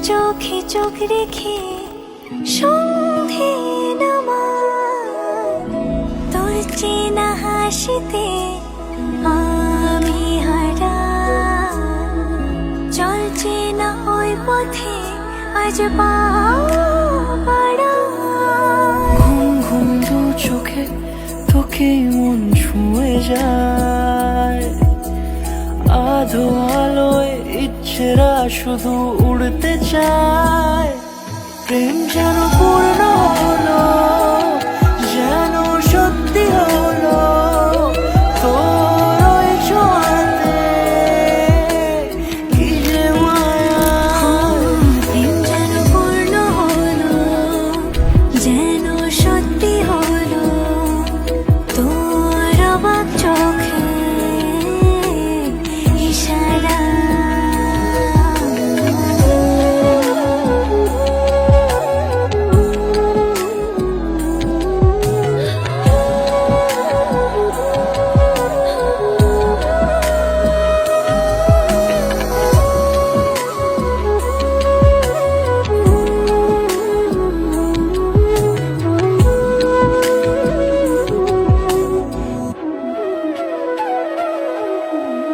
চোখে চোখ রেখে সন্ধে নামার, তোর চেনা হাসিতে আমি হারা। চল চেনা ওই পথে আজ পাড়া। ঘুম ঘুম দু চোখে তোকে মন ছুঁয়ে যায়, আধো আলোয় ইচ্ছেরা শুধু উড়তে চায়। প্রেম যেন পূর্ণ হলো, যেন সত্যি হলো তোর ওই ছোঁয়াতে, কি যে মায়া। প্রেম যেন পূর্ণ হলো, যেন সত্যি হলো তোর অবাক চোখে ইশারা।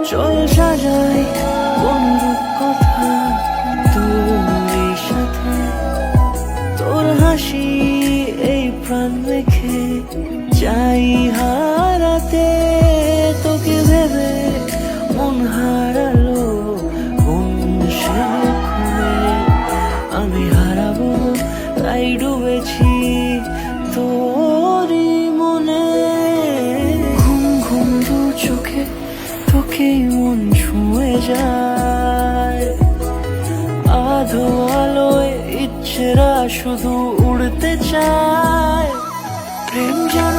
চল সাজাই বন্ধুর কথা তোর সাথে, তোর হাসি এই প্রাণ রেখে চাই হারাতে। তোকে ভেবে মন হারালো কোন সে লক্ষণে, আমি হারাবো তাই ডুবেছি তোরই মনে। ঘুম ঘুম দু চোখে তোকে মন ছুঁয়ে যায়, আধো আলোয় ইচ্ছেরা শুধু উড়তে চায়। প্রেম যেন